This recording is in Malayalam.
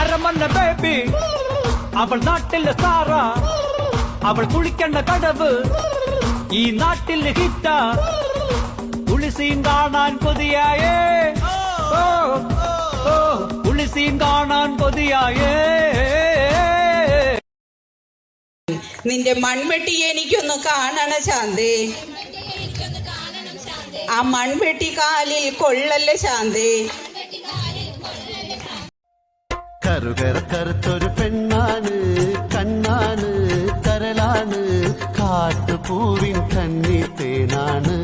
അരമന്ന ബേബി അവൾ നാട്ടിലെ സാറ അവൾ കുളിക്കേണ്ട കടവ് ഈ നാട്ടിൽ ഹിറ്റ പുളിസീൻ കാണാൻ കൊതിയായേ പുളിസീൻ കാണാൻ കൊതിയായേ നിന്റെ മൺവെട്ടി എനിക്കൊന്ന് കാണണ ശാന്തേ ആ മൺവെട്ടി കാലിൽ കൊള്ളല്ലേ ശാന്തേ കറുകര കറുത്തൊരു പെണ്ണാണ് കണ്ണാണ് കരളാണ് കാട്ടുപൂവിൻ കന്നി തേനാണ്